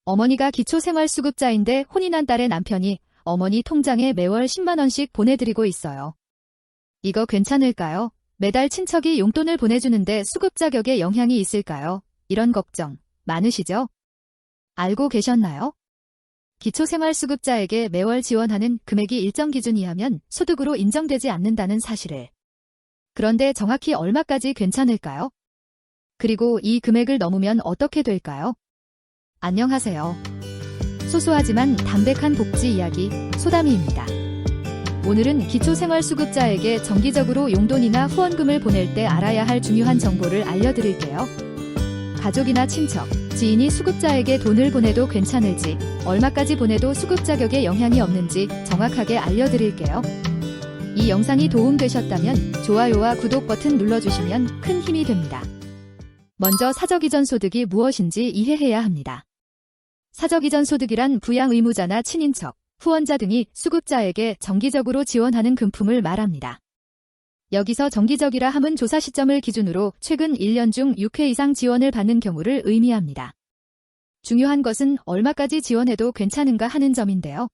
어머니가 기초생활수급자인데 혼인한 딸의 남편이 어머니 통장에 매월 10만 원씩 보내드리고 있어요. 이거 괜찮을까요? 매달 친척이 용돈을 보내주는데 수급 자격에 영향이 있을까요? 이런 걱정 많으시죠? 알고 계셨나요? 기초생활수급자에게 매월 지원하는 금액이 일정 기준 이하면 소득으로 인정되지 않는다는 사실을. 그런데 정확히 얼마까지 괜찮을까요? 그리고 이 금액을 넘으면 어떻게 될까요? 안녕하세요. 소소하지만 담백한 복지 이야기 소담이입니다. 오늘은 기초생활수급자에게 정기적으로 용돈이나 후원금을 보낼 때 알아야 할 중요한 정보를 알려드릴게요. 가족이나 친척, 지인이 수급자에게 돈을 보내도 괜찮을지, 얼마까지 보내도 수급 자격에 영향이 없는지 정확하게 알려드릴게요. 이 영상이 도움되셨다면 좋아요와 구독 버튼 눌러주시면 큰 힘이 됩니다. 먼저 사적이전 소득이 무엇인지 이해해야 합니다. 사적이전 소득이란 부양 의무자나 친인척, 후원자 등이 수급자에게 정기적으로 지원하는 금품을 말합니다. 여기서 정기적이라 함은 조사 시점을 기준으로 최근 1년 중 6회 이상 지원을 받는 경우를 의미합니다. 중요한 것은 얼마까지 지원해도 괜찮은가 하는 점인데요.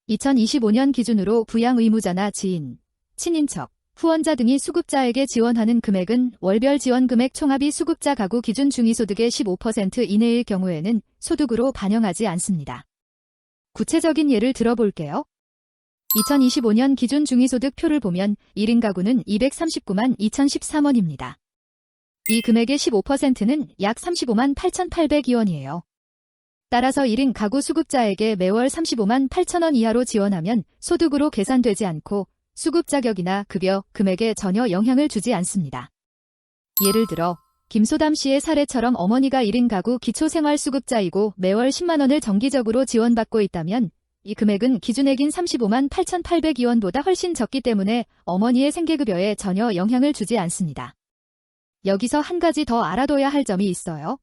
2025년 기준으로 부양 의무자나 지인, 친인척, 후원자 등이 수급자에게 지원하는 금액은 월별 지원 금액 총합이 수급자 가구 기준 중위소득의 15% 이내일 경우에는 소득으로 반영하지 않습니다. 구체적인 예를 들어볼게요. 2025년 기준 중위소득 표를 보면 1인 가구는 239만 2013원입니다. 이 금액의 15%는 약 35만 8,802원이에요. 따라서 1인 가구 수급자에게 매월 35만 8천원 이하로 지원하면 소득으로 계산되지 않고 수급 자격이나 급여, 금액에 전혀 영향을 주지 않습니다. 예를 들어 김소담 씨의 사례처럼 어머니가 1인 가구 기초생활수급자이고 매월 10만 원을 정기적으로 지원받고 있다면 이 금액은 기준액인 35만 8,802원보다 훨씬 적기 때문에 어머니의 생계급여에 전혀 영향을 주지 않습니다. 여기서 한 가지 더 알아둬야 할 점이 있어요.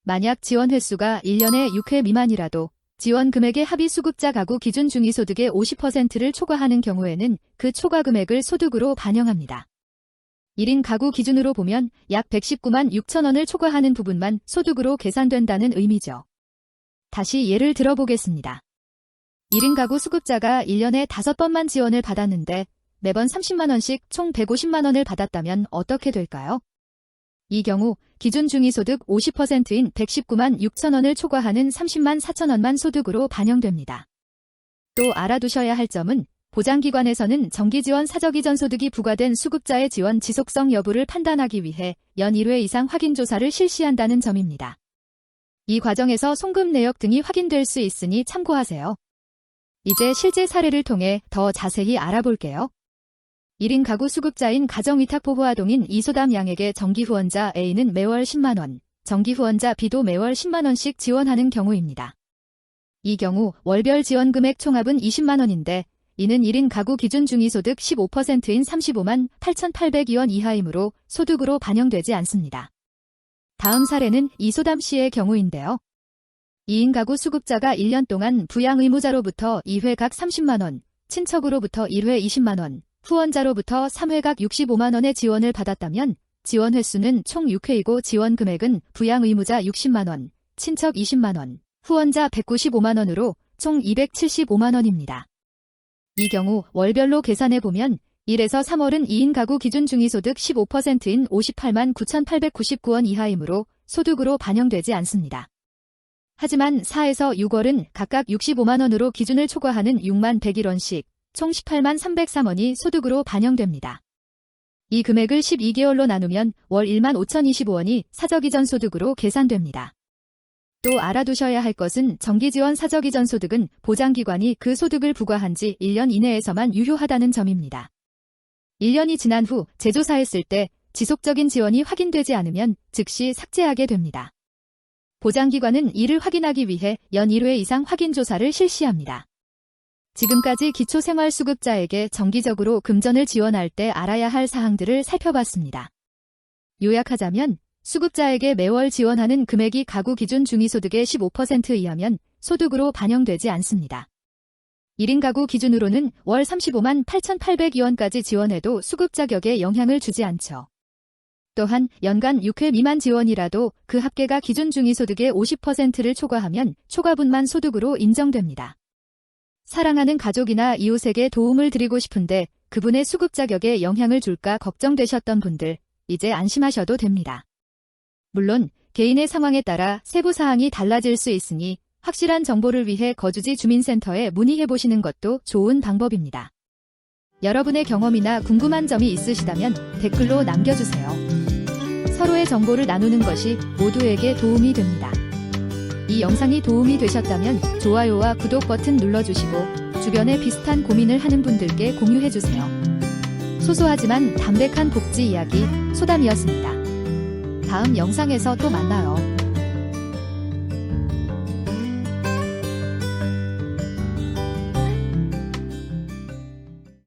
만약 지원 횟수가 1년에 6회 미만이라도 지원 금액의 합의 수급자 가구 기준 중위소득의 50%를 초과하는 경우에는 그 초과 금액을 소득으로 반영합니다. 1인 가구 기준으로 보면 약 119만 6천 원을 초과하는 부분만 소득으로 계산된다는 의미죠. 다시 예를 들어보겠습니다. 1인 가구 수급자가 1년에 5번만 지원을 받았는데 매번 30만 원씩 총 150만 원을 받았다면 어떻게 될까요? 이 경우 기준 중위소득 50%인 119만 6천 원을 초과하는 30만 4천 원만 소득으로 반영됩니다. 또 알아두셔야 할 점은 보장기관에서는 정기지원 사적이전 소득이 부과된 수급자의 지원 지속성 여부를 판단하기 위해 연 1회 이상 확인조사를 실시한다는 점입니다. 이 과정에서 송금 내역 등이 확인될 수 있으니 참고하세요. 이제 실제 사례를 통해 더 자세히 알아볼게요. 1인 가구 수급자인 가정위탁보호아동인 이소담 양에게 정기후원자 A는 매월 10만 원, 정기후원자 B도 매월 10만 원씩 지원하는 경우입니다. 이 경우 월별 지원 금액 총합은 20만 원인데 이는 1인 가구 기준 중위소득 15%인 35만 8,802원 이하이므로 소득으로 반영되지 않습니다. 다음 사례는 이소담 씨의 경우인데요. 2인 가구 수급자가 1년 동안 부양 의무자로부터 2회 각 30만 원, 친척으로부터 1회 20만 원, 후원자로부터 3회 각 65만 원의 지원을 받았다면 지원 횟수는 총 6회이고 지원 금액은 부양 의무자 60만 원, 친척 20만 원, 후원자 195만 원으로 총 275만 원입니다. 이 경우 월별로 계산해보면 1에서 3월은 2인 가구 기준 중위소득 15%인 58만 9,899원 이하이므로 소득으로 반영되지 않습니다. 하지만 4에서 6월은 각각 65만 원으로 기준을 초과하는 6만 101원씩 총 18만 303원이 소득으로 반영됩니다. 이 금액을 12개월로 나누면 월 1만 5,025원이 사적이전 소득으로 계산됩니다. 또 알아두셔야 할 것은 정기지원 사적이전 소득은 보장기관이 그 소득을 부과한 지 1년 이내에서만 유효하다는 점입니다. 1년이 지난 후 재조사했을 때 지속적인 지원이 확인되지 않으면 즉시 삭제하게 됩니다. 보장기관은 이를 확인하기 위해 연 1회 이상 확인조사를 실시합니다. 지금까지 기초생활수급자에게 정기적으로 금전을 지원할 때 알아야 할 사항들을 살펴봤습니다. 요약하자면 수급자에게 매월 지원하는 금액이 가구 기준 중위소득의 15% 이하면 소득으로 반영되지 않습니다. 1인 가구 기준으로는 월 35만 8,802원까지 지원해도 수급 자격에 영향을 주지 않죠. 또한 연간 6회 미만 지원이라도 그 합계가 기준 중위소득의 50%를 초과하면 초과분만 소득으로 인정됩니다. 사랑하는 가족이나 이웃에게 도움을 드리고 싶은데 그분의 수급 자격에 영향을 줄까 걱정되셨던 분들, 이제 안심하셔도 됩니다. 물론 개인의 상황에 따라 세부 사항이 달라질 수 있으니 확실한 정보를 위해 거주지 주민센터에 문의해보시는 것도 좋은 방법입니다. 여러분의 경험이나 궁금한 점이 있으시다면 댓글로 남겨주세요. 서로의 정보를 나누는 것이 모두에게 도움이 됩니다. 이 영상이 도움이 되셨다면 좋아요와 구독 버튼 눌러주시고 주변에 비슷한 고민을 하는 분들께 공유해주세요. 소소하지만 담백한 복지 이야기 소담이었습니다. 다음 영상에서 또 만나요.